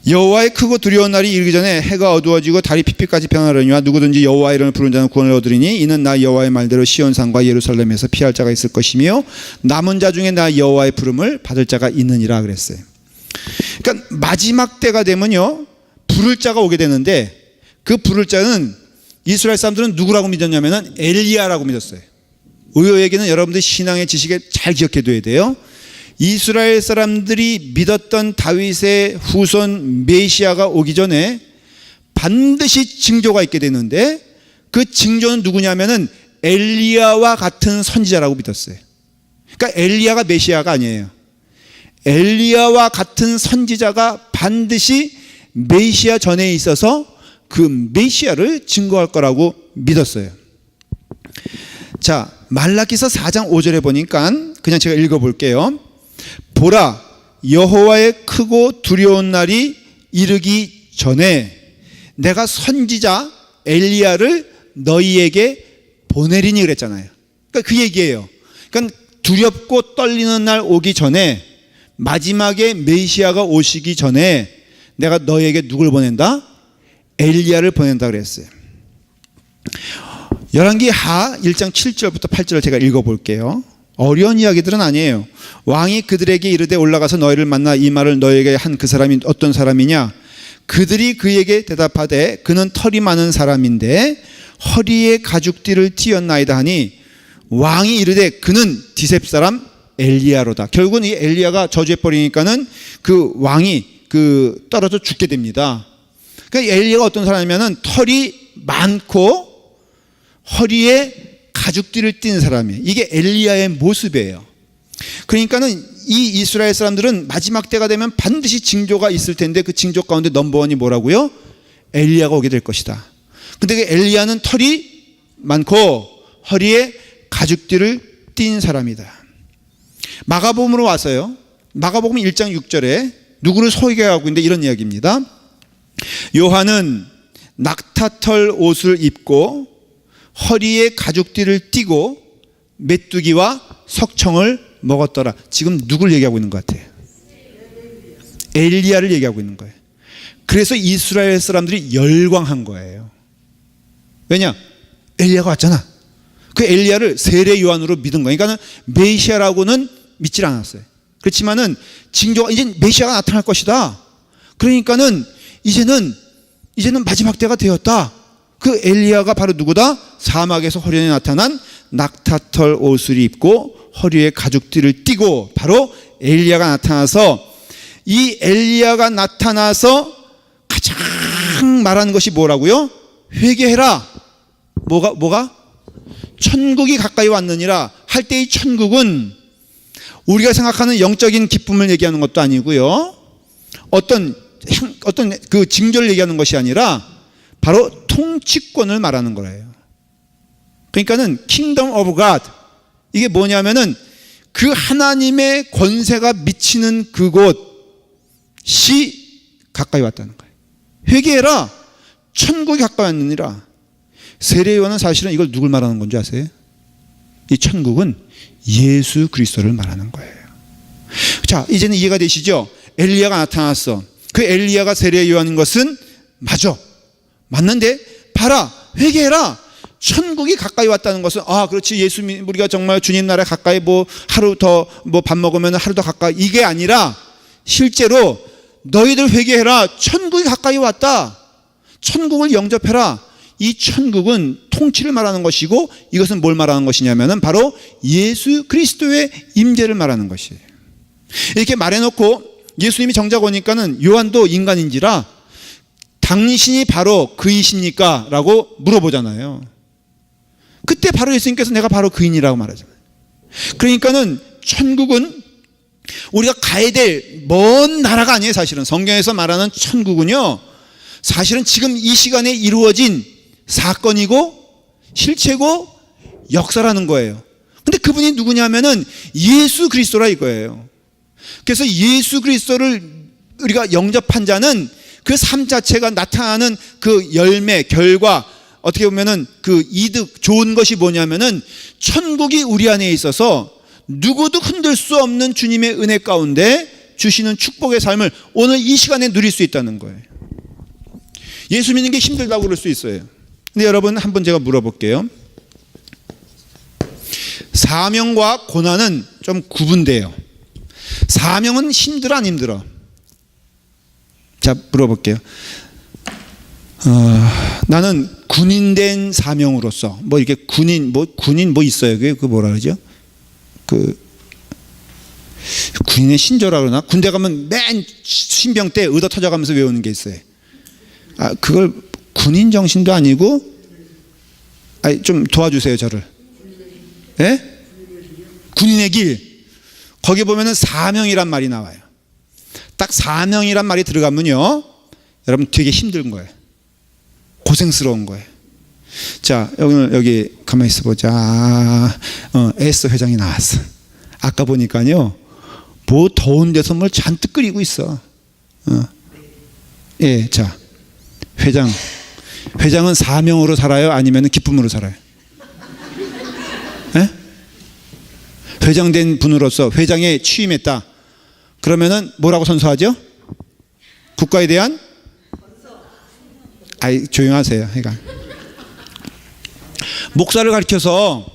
여호와의 크고 두려운 날이 이르기 전에 해가 어두워지고 달이 핏빛같이 변하려니와 누구든지 여호와의 이름을 부르는 자는 구원을 얻으리니 이는 나 여호와의 말대로 시온산과 예루살렘에서 피할 자가 있을 것이며 남은 자 중에 나 여호와의 부름을 받을 자가 있느니라 그랬어요. 그러니까 마지막 때가 되면요, 부를 자가 오게 되는데 그 부를 자는 이스라엘 사람들은 누구라고 믿었냐면 엘리야라고 믿었어요. 의외에게는 여러분들 신앙의 지식에 잘 기억해 둬야 돼요. 이스라엘 사람들이 믿었던 다윗의 후손 메시아가 오기 전에 반드시 징조가 있게 되는데 그 징조는 누구냐면은 엘리야와 같은 선지자라고 믿었어요. 그러니까 엘리야가 메시아가 아니에요. 엘리야와 같은 선지자가 반드시 메시아 전에 있어서 그 메시아를 증거할 거라고 믿었어요. 자, 말라기서 4장 5절에 보니까 그냥 제가 읽어볼게요. 보라, 여호와의 크고 두려운 날이 이르기 전에 내가 선지자 엘리야를 너희에게 보내리니 그랬잖아요. 그러니까 그 얘기예요. 그러니까 두렵고 떨리는 날 오기 전에, 마지막에 메시아가 오시기 전에 내가 너희에게 누굴 보낸다? 엘리야를 보낸다 그랬어요. 열왕기 하 1장 7절부터 8절을 제가 읽어볼게요. 어려운 이야기들은 아니에요. 왕이 그들에게 이르되 올라가서 너희를 만나 이 말을 너희에게 한 그 사람이 어떤 사람이냐? 그들이 그에게 대답하되 그는 털이 많은 사람인데 허리에 가죽띠를 띠었나이다 하니 왕이 이르되 그는 디셉 사람 엘리야로다. 결국은 이 엘리야가 저주해 버리니까는 그 왕이 떨어져 죽게 됩니다. 그러니까 엘리야가 어떤 사람이냐면은 털이 많고 허리에 가죽띠를 띤 사람이에요. 이게 엘리야의 모습이에요. 그러니까는 이 이스라엘 사람들은 마지막 때가 되면 반드시 징조가 있을 텐데 그 징조 가운데 넘버원이 뭐라고요? 엘리야가 오게 될 것이다. 근데 그 엘리야는 털이 많고 허리에 가죽띠를 띤 사람이다. 마가복음으로 와서요, 마가복음 1장 6절에 누구를 소개하고 있는데 이런 이야기입니다. 요한은 낙타털 옷을 입고 허리에 가죽띠를 띠고 메뚜기와 석청을 먹었더라. 지금 누굴 얘기하고 있는 것 같아요? 엘리야를 얘기하고 있는 거예요. 그래서 이스라엘 사람들이 열광한 거예요. 왜냐? 엘리야가 왔잖아. 그 엘리야를 세례 요한으로 믿은 거예요. 그러니까 메시아라고는 믿질 않았어요. 그렇지만은 징조가 이제 메시아가 나타날 것이다. 그러니까는 이제는 마지막 때가 되었다. 그 엘리야가 바로 누구다? 사막에서 허리에 나타난 낙타털 옷을 입고 허리에 가죽띠를 띠고 바로 엘리야가 나타나서, 이 엘리야가 나타나서 가장 말하는 것이 뭐라고요? 회개해라. 뭐가? 천국이 가까이 왔느니라 할 때 이 천국은 우리가 생각하는 영적인 기쁨을 얘기하는 것도 아니고요, 어떤 그 징조를 얘기하는 것이 아니라 바로 통치권을 말하는 거예요. 그러니까는 Kingdom of God, 이게 뭐냐면은 그 하나님의 권세가 미치는 그곳이 가까이 왔다는 거예요. 회개해라, 천국이 가까이 왔느니라. 세례요한은 사실은 이걸 누굴 말하는 건지 아세요? 이 천국은 예수 그리스도를 말하는 거예요. 자, 이제는 이해가 되시죠? 엘리야가 나타났어. 그 엘리야가 세례요한인 것은 맞는데 봐라, 회개해라, 천국이 가까이 왔다는 것은, 그렇지, 우리가 정말 주님 나라에 가까이 하루 더 밥 먹으면 하루 더 가까이, 이게 아니라 실제로 너희들 회개해라, 천국이 가까이 왔다, 천국을 영접해라. 이 천국은 통치를 말하는 것이고 이것은 뭘 말하는 것이냐면은 바로 예수 그리스도의 임재를 말하는 것이에요. 이렇게 말해놓고 예수님이 정작 오니까는 요한도 인간인지라 당신이 바로 그이십니까? 라고 물어보잖아요. 그때 바로 예수님께서 내가 바로 그인이라고 말하잖아요. 그러니까는 천국은 우리가 가야 될 먼 나라가 아니에요. 사실은 성경에서 말하는 천국은요, 사실은 지금 이 시간에 이루어진 사건이고 실체고 역사라는 거예요. 근데 그분이 누구냐면은 예수 그리스도라 이거예요. 그래서 예수 그리스도를 우리가 영접한 자는 그 삶 자체가 나타나는 그 열매, 결과, 어떻게 보면은 그 이득, 좋은 것이 뭐냐면은 천국이 우리 안에 있어서 누구도 흔들 수 없는 주님의 은혜 가운데 주시는 축복의 삶을 오늘 이 시간에 누릴 수 있다는 거예요. 예수 믿는 게 힘들다고 그럴 수 있어요. 근데 여러분, 한번 제가 물어볼게요. 사명과 고난은 좀 구분돼요. 사명은 힘들어 안 힘들어? 자, 물어볼게요. 나는 군인된 사명으로서 뭐 이렇게 군인 뭐 있어요. 그 뭐라 그러죠? 그 군인의 신조라 그러나? 군대 가면 맨 신병 때 의도 터져가면서 외우는 게 있어요. 그걸 군인 정신도 아니고, 좀 도와주세요, 저를. 예? 군인의 길. 거기 보면은 사명이란 말이 나와요. 딱 사명이란 말이 들어가면요, 여러분 되게 힘든 거예요. 고생스러운 거예요. 자, 여기 가만히 있어 보자. 에스더 회장이 나왔어. 아까 보니까요, 뭐 더운 데서 뭘 잔뜩 끓이고 있어. 예, 자, 회장은 사명으로 살아요? 아니면 기쁨으로 살아요? 예? 회장된 분으로서 회장에 취임했다. 그러면은 뭐라고 선서하죠? 국가에 대한? 조용하세요. 그러니까 목사를 가르쳐서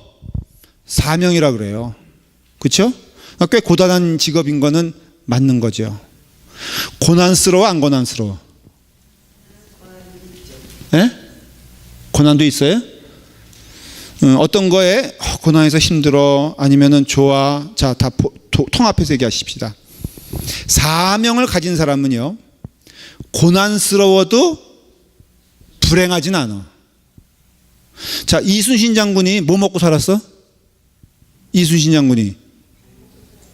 사명이라 그래요. 그렇죠? 꽤 고단한 직업인 거는 맞는 거죠. 고난스러워 안 고난스러워? 예? 고난도 있어요? 어떤 거에 고난해서 힘들어, 아니면은 좋아? 자, 다 통합해서 얘기하십시다. 사명을 가진 사람은요, 고난스러워도 불행하진 않아. 자, 이순신 장군이 뭐 먹고 살았어? 이순신 장군이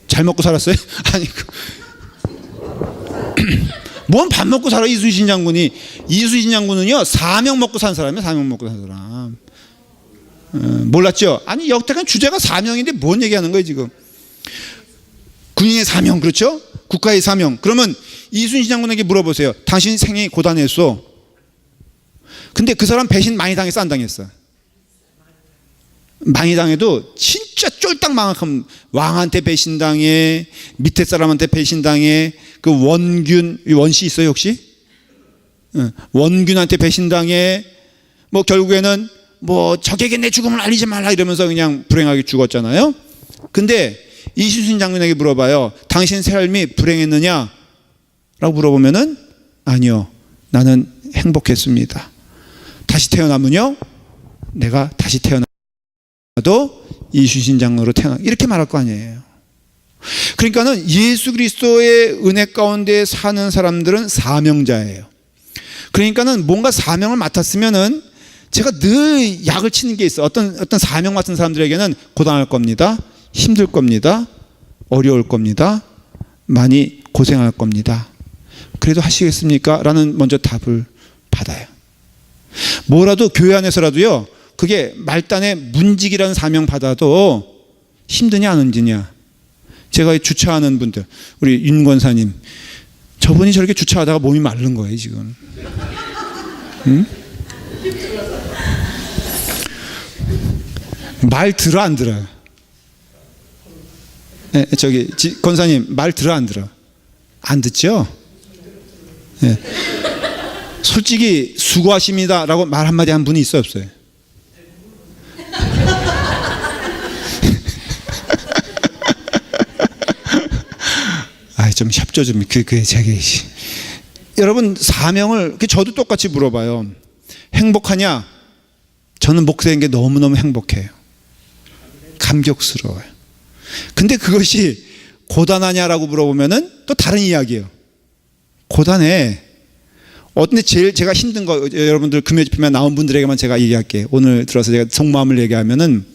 잘 먹고 살았어요? 아니, 뭔 밥 먹고 살아? 이순신 장군은요, 사명 먹고 산 사람이에요. 사명 먹고 산 사람. 몰랐죠? 아니, 역대간 주제가 사명인데 뭔 얘기하는 거예요 지금? 군인의 사명, 그렇죠? 국가의 사명. 그러면 이순신 장군에게 물어보세요. 당신 생이 고단했어. 근데 그 사람 배신 많이 당했어, 안 당했어? 많이 당해도 진짜 쫄딱 망하면 왕한테 배신당해, 밑에 사람한테 배신당해. 그 원씨 있어요 혹시? 원균한테 배신당해. 뭐 결국에는 뭐 적에게 내 죽음을 알리지 말라 이러면서 그냥 불행하게 죽었잖아요. 근데 이순신 장군에게 물어봐요. 당신 삶이 불행했느냐? 라고 물어보면은 아니요, 나는 행복했습니다. 다시 태어나면요, 내가 다시 태어나도 이순신 장군으로 태어나, 이렇게 말할 거 아니에요. 그러니까는 예수 그리스도의 은혜 가운데 사는 사람들은 사명자예요. 그러니까는 뭔가 사명을 맡았으면은, 제가 늘 약을 치는 게 있어요. 어떤 사명 맡은 사람들에게는 고단할 겁니다. 힘들 겁니다. 어려울 겁니다. 많이 고생할 겁니다. 그래도 하시겠습니까? 라는 먼저 답을 받아요. 뭐라도 교회 안에서라도요, 그게 말단에 문직이라는 사명 받아도 힘드냐 안 힘드냐. 제가 주차하는 분들, 우리 윤 권사님, 저분이 저렇게 주차하다가 몸이 마른 거예요 지금. 응? 말 들어 안 들어요? 네, 저기 권사님, 말 들어 안 들어? 안 듣죠? 네. 솔직히 수고하십니다 라고 말 한마디 한 분이 있어요 없어요? 좀 협조 좀. 저기 여러분, 사명을, 저도 똑같이 물어봐요. 행복하냐? 저는 목사인 게 너무너무 행복해요. 감격스러워요. 근데 그것이 고단하냐라고 물어보면은 또 다른 이야기예요. 고단해. 근데 제일 제가 힘든 거, 여러분들 금요 집회만 나온 분들에게만 제가 얘기할게요. 오늘 들어서 제가 속마음을 얘기하면은,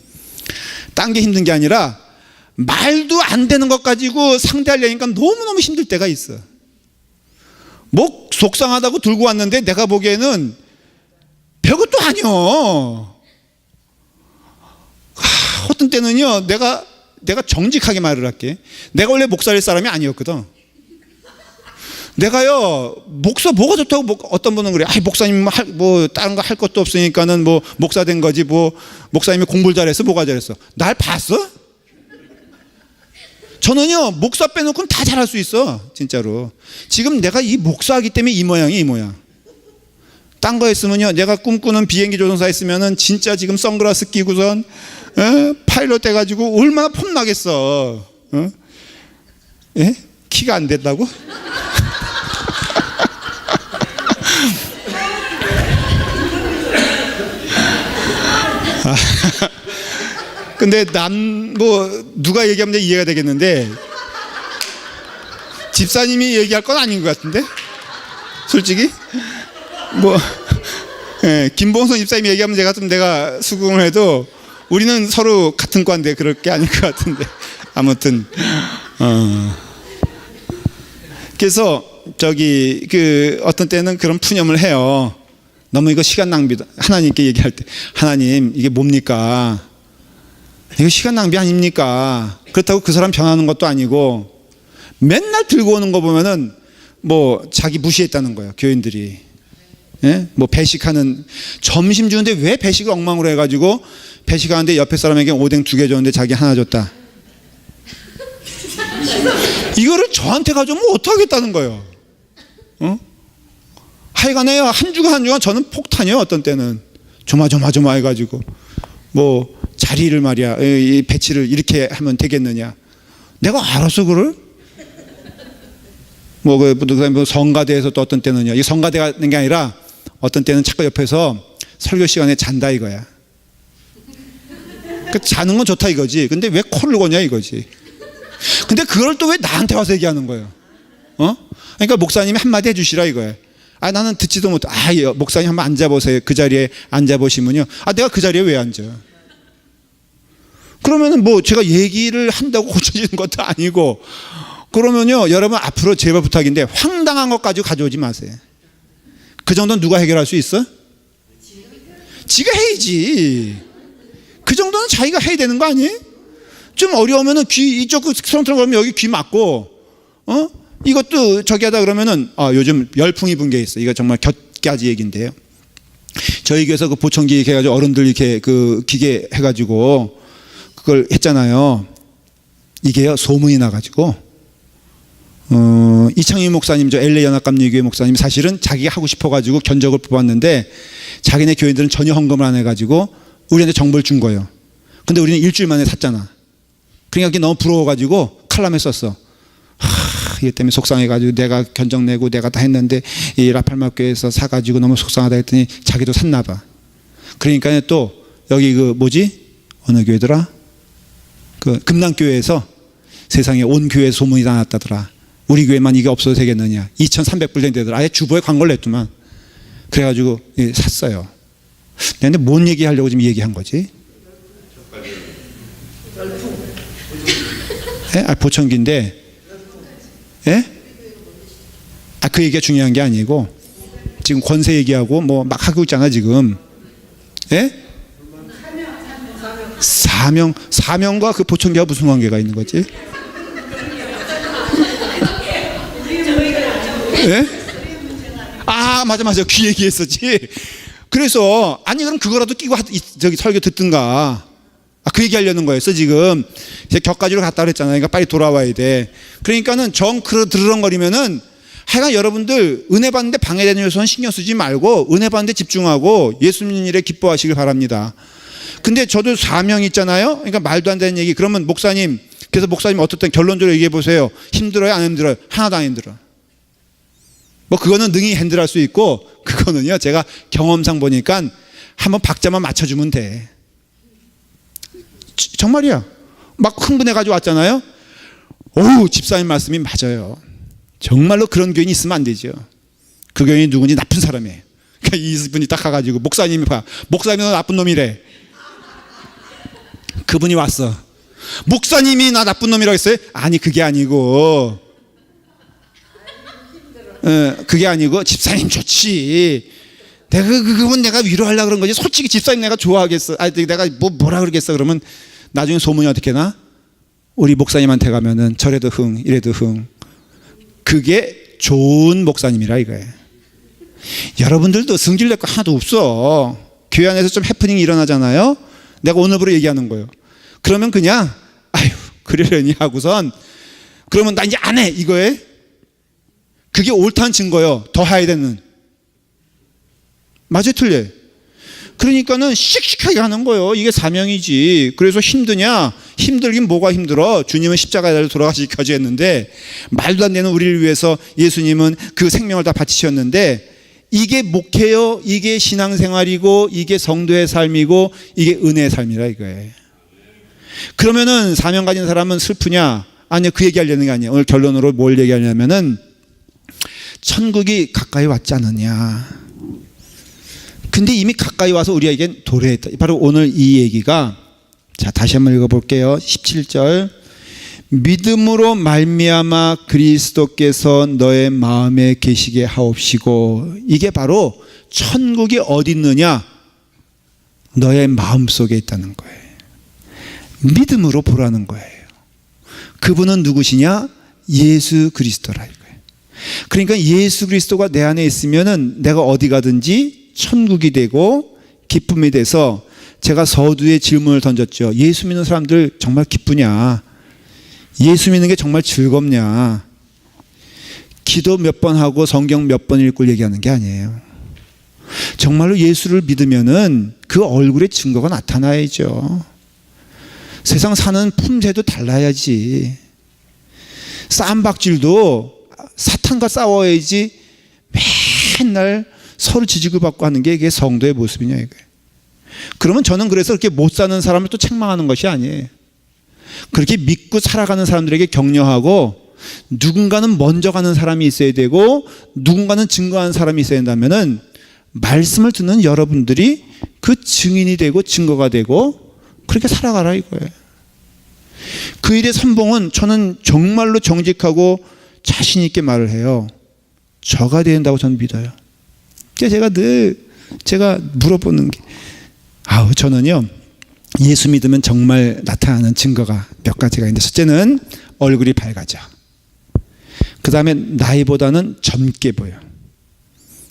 딴 게 힘든 게 아니라 말도 안 되는 것 가지고 상대하려니까 너무너무 힘들 때가 있어. 뭐 속상하다고 들고 왔는데 내가 보기에는 별것도 아니요. 어떤 때는요, 내가 정직하게 말을 할게. 내가 원래 목사일 사람이 아니었거든. 내가요 목사 뭐가 좋다고 어떤 분은 그래. 목사님 뭐 다른 거 할 것도 없으니까는 뭐 목사 된 거지 뭐 목사님이 공부를 잘했어 뭐가 잘했어. 날 봤어? 저는요 목사 빼놓고는 다 잘할 수 있어 진짜로. 지금 내가 이 목사하기 때문에 이 모양이 이 모양. 딴 거 했으면요 내가 꿈꾸는 비행기 조종사 했으면은 진짜 지금 선글라스 끼고선 파일럿 돼가지고 얼마나 폼나겠어. 예? 키가 안 된다고? 근데 뭐 누가 얘기하면 이해가 되겠는데 집사님이 얘기할 건 아닌 것 같은데 솔직히 뭐 김봉선 집사님이 얘기하면 내가 수긍을 해도 우리는 서로 같은 과인데 그럴 게 아닐 것 같은데 아무튼 그래서 어떤 때는 그런 푸념을 해요. 너무 이거 시간 낭비다. 하나님께 얘기할 때 하나님 이게 뭡니까? 이거 시간 낭비 아닙니까? 그렇다고 그 사람 변하는 것도 아니고 맨날 들고 오는 거 보면은 뭐 자기 무시했다는 거예요 교인들이. 예? 뭐 배식하는 점심 주는데 왜 배식을 엉망으로 해가지고 배식하는데 옆에 사람에게 오뎅 2개 줬는데 자기 하나 줬다. 이거를 저한테 가져오면 어떡하겠다는 거예요. 하여간에요 한 주간 저는 폭탄이에요. 어떤 때는 조마조마 해가지고 뭐 자리를 말이야 이 배치를 이렇게 하면 되겠느냐. 내가 알아서 그걸 뭐 성가대에서 또 어떤 때는요 이 성가대가 있는 게 아니라 어떤 때는 자꾸 옆에서 설교 시간에 잔다 이거야. 그 자는 건 좋다 이거지. 근데 왜 코를 고냐 이거지. 근데 그걸 또 왜 나한테 와서 얘기하는 거예요? 그러니까 목사님이 한마디 해주시라 이거예요. 나는 듣지도 못해. 목사님 한번 앉아보세요. 그 자리에 앉아보시면요. 내가 그 자리에 왜 앉아? 그러면은 뭐 제가 얘기를 한다고 고쳐지는 것도 아니고. 그러면요 여러분 앞으로 제발 부탁인데 황당한 것 가지고 가져오지 마세요. 그 정도는 누가 해결할 수 있어? 지가 해야지. 그 정도는 자기가 해야 되는 거 아니에요? 좀 어려우면은 이쪽 스렁스렁 그러면 여기 귀 막고 이것도 저기 하다 그러면은 요즘 열풍이 분게 있어. 이거 정말 곁가지 얘기인데요. 저희 교회에서 그 보청기 해가지고 어른들 이렇게 그 기계 해가지고 그걸 했잖아요. 이게요 소문이 나가지고 이창희 목사님 저 LA 연합감리교회 목사님 사실은 자기가 하고 싶어가지고 견적을 뽑았는데 자기네 교인들은 전혀 헌금을 안 해가지고 우리한테 정보를 준 거예요. 근데 우리는 일주일 만에 샀잖아. 그러니까 그게 너무 부러워가지고 칼럼에 썼어. 이것 때문에 속상해가지고 내가 견적 내고 내가 다 했는데 이 라팔마 교회에서 사가지고 너무 속상하다 했더니 자기도 샀나 봐. 그러니까 또 여기 어느 교회더라? 그 금남교회에서 세상에 온 교회 소문이 다 났다더라. 우리 교회만 이게 없어도 되겠느냐. 2,300불 된대더라. 아예 주보에 광고를 냈더만. 그래가지고 샀어요. 근데 뭔 얘기하려고 지금 얘기한 거지? 보청기인데 그 얘기가 중요한 게 아니고 지금 권세 얘기하고 뭐 막 하고 있잖아 지금. 사명과 그 보청기가 무슨 관계가 있는 거지? 맞아 귀 얘기했었지. 그래서 그럼 그거라도 끼고 저기 설교 듣든가. 그 얘기하려는 거였어 지금. 이제 격가지로 갔다 그랬잖아요. 그러니까 빨리 돌아와야 돼. 그러니까는 드르렁거리면은 하여간 여러분들 은혜 받는데 방해되는 요소는 신경 쓰지 말고 은혜 받는데 집중하고 예수 믿는 일에 기뻐하시길 바랍니다. 근데 저도 사명 있잖아요. 그러니까 말도 안 되는 얘기. 그러면 목사님, 그래서 목사님 어떻든 결론적으로 얘기해 보세요. 힘들어요 안 힘들어요? 하나도 안 힘들어. 뭐 그거는 능히 핸들할 수 있고 그거는요 제가 경험상 보니까 한번 박자만 맞춰주면 돼. 정말이야. 막 흥분해가지고 왔잖아요. 집사님 말씀이 맞아요. 정말로 그런 교인이 있으면 안 되죠. 그 교인이 누구니? 나쁜 사람이에요. 그러니까 이분이 딱 가가지고 목사님이 목사님은 나쁜 놈이래. 그분이 왔어. 목사님이 나 나쁜 놈이라고 했어요? 아니 그게 아니고 집사님 좋지. 그분 내가 위로하려고 그런 거지. 솔직히 집사님 내가 좋아하겠어. 내가 뭐라 그러겠어. 그러면 나중에 소문이 어떻게 나? 우리 목사님한테 가면은 저래도 흥, 이래도 흥. 그게 좋은 목사님이라 이거예요. 여러분들도 승질낼 거 하나도 없어. 교회 안에서 좀 해프닝이 일어나잖아요. 내가 오늘부로 얘기하는 거예요. 그러면 그냥 아유 그러려니 하고선 그러면 나 이제 안 해 이거에 그게 옳다는 증거요. 더 해야 되는. 맞아요, 틀려요? 그러니까는 씩씩하게 하는 거예요. 이게 사명이지. 그래서 힘드냐? 힘들긴 뭐가 힘들어? 주님은 십자가에 달려 돌아가시기까지 했는데 말도 안 되는 우리를 위해서 예수님은 그 생명을 다 바치셨는데 이게 목회요, 이게 신앙생활이고 이게 성도의 삶이고 이게 은혜의 삶이라 이거예요. 그러면은 사명 가진 사람은 슬프냐? 아니요, 그 얘기하려는 게 아니에요. 오늘 결론으로 뭘 얘기하냐면은 천국이 가까이 왔지 않느냐. 근데 이미 가까이 와서 우리에겐 도래했다. 바로 오늘 이 얘기가, 자 다시 한번 읽어볼게요. 17절. 믿음으로 말미암아 그리스도께서 너의 마음에 계시게 하옵시고. 이게 바로 천국이 어디 있느냐? 너의 마음속에 있다는 거예요. 믿음으로 보라는 거예요. 그분은 누구시냐? 예수 그리스도라 이거예요. 그러니까 예수 그리스도가 내 안에 있으면은 내가 어디 가든지 천국이 되고 기쁨이 돼서, 제가 서두에 질문을 던졌죠. 예수 믿는 사람들 정말 기쁘냐? 예수 믿는 게 정말 즐겁냐? 기도 몇 번 하고 성경 몇 번 읽고 얘기하는 게 아니에요. 정말로 예수를 믿으면은 그 얼굴에 증거가 나타나야죠. 세상 사는 품새도 달라야지. 쌈박질도 사탄과 싸워야지 맨날 서로 지지고 받고 하는 게 이게 성도의 모습이냐 이거예요. 그러면 저는 그래서 그렇게 못 사는 사람을 또 책망하는 것이 아니에요. 그렇게 믿고 살아가는 사람들에게 격려하고, 누군가는 먼저 가는 사람이 있어야 되고 누군가는 증거하는 사람이 있어야 된다면은 말씀을 듣는 여러분들이 그 증인이 되고 증거가 되고 그렇게 살아가라 이거예요. 그 일의 선봉은 저는 정말로 정직하고 자신 있게 말을 해요. 저가 된다고 저는 믿어요. 제가 늘 물어보는 게, 저는요 예수 믿으면 정말 나타나는 증거가 몇 가지가 있는데, 첫째는 얼굴이 밝아져. 그 다음에 나이보다는 젊게 보여.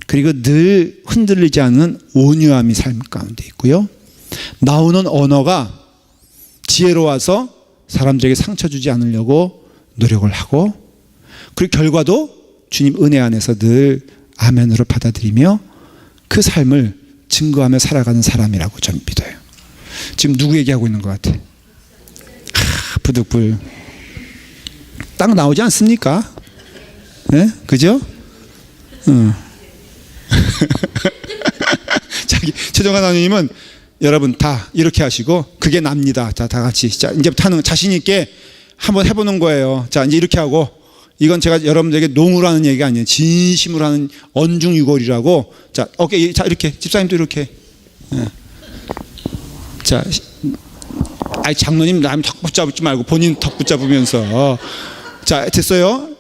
그리고 늘 흔들리지 않는 온유함이 삶 가운데 있고요. 나오는 언어가 지혜로워서 사람들에게 상처 주지 않으려고 노력을 하고, 그리고 결과도 주님 은혜 안에서 늘 아멘으로 받아들이며 그 삶을 증거하며 살아가는 사람이라고 저는 믿어요. 지금 누구 얘기하고 있는 것 같아? 부득불. 딱 나오지 않습니까? 네? 그죠? 자기 최종환 나누님은 여러분 다 이렇게 하시고 그게 납니다. 자, 다 같이. 자, 이제부터 자신 있게 한번 해보는 거예요. 자, 이제 이렇게 하고, 이건 제가 여러분들에게 농으로 하는 얘기가 아니에요. 진심으로 하는 언중유골이라고. 자, 오케이. 자, 이렇게. 집사님도 이렇게. 네. 자, 장로님 남 턱 붙잡지 말고 본인 턱 붙잡으면서. 자, 됐어요.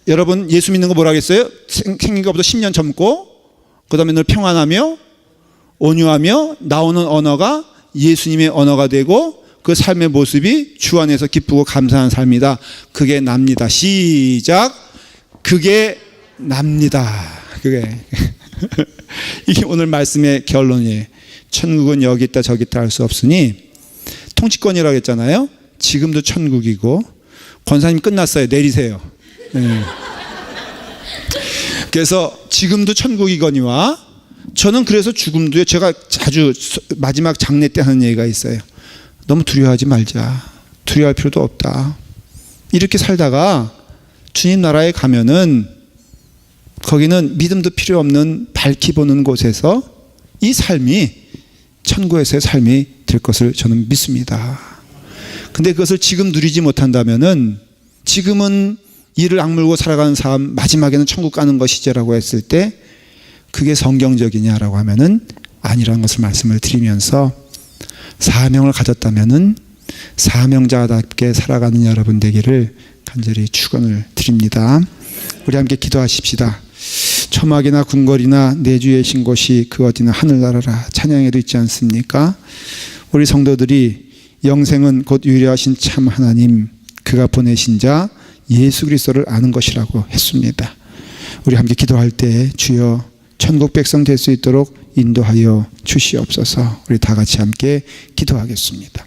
여러분 예수 믿는 거 뭐라 하겠어요? 생긴 것보다 10년 젊고, 그 다음에 늘 평안하며 온유하며, 나오는 언어가 예수님의 언어가 되고 그 삶의 모습이 주 안에서 기쁘고 감사한 삶이다. 그게 납니다. 시작. 그게 납니다. 그게 이게 오늘 말씀의 결론이에요. 천국은 여기 있다 저기 있다 할 수 없으니, 통치권이라고 했잖아요. 지금도 천국이고. 권사님 끝났어요. 내리세요. 네. 그래서 지금도 천국이거니와, 저는 그래서 죽음도요, 제가 자주 마지막 장례 때 하는 얘기가 있어요. 너무 두려워하지 말자. 두려워할 필요도 없다. 이렇게 살다가 주님 나라에 가면은 거기는 믿음도 필요 없는 밝히 보는 곳에서 이 삶이 천국에서의 삶이 될 것을 저는 믿습니다. 근데 그것을 지금 누리지 못한다면은, 지금은 이를 악물고 살아가는 삶, 마지막에는 천국 가는 것이지라고 했을 때 그게 성경적이냐라고 하면은 아니라는 것을 말씀을 드리면서, 사명을 가졌다면은 사명자답게 살아가는 여러분 되기를 간절히 축원을 드립니다. 우리 함께 기도하십시다. 초막이나 궁궐이나 내 주의 신 곳이 그 어디나 하늘나라라 찬양에도 있지 않습니까? 우리 성도들이 영생은 곧 유일하신 참 하나님, 그가 보내신 자 예수 그리스도를 아는 것이라고 했습니다. 우리 함께 기도할 때 주여 천국 백성 될 수 있도록 인도하여 주시옵소서. 우리 다 같이 함께 기도하겠습니다.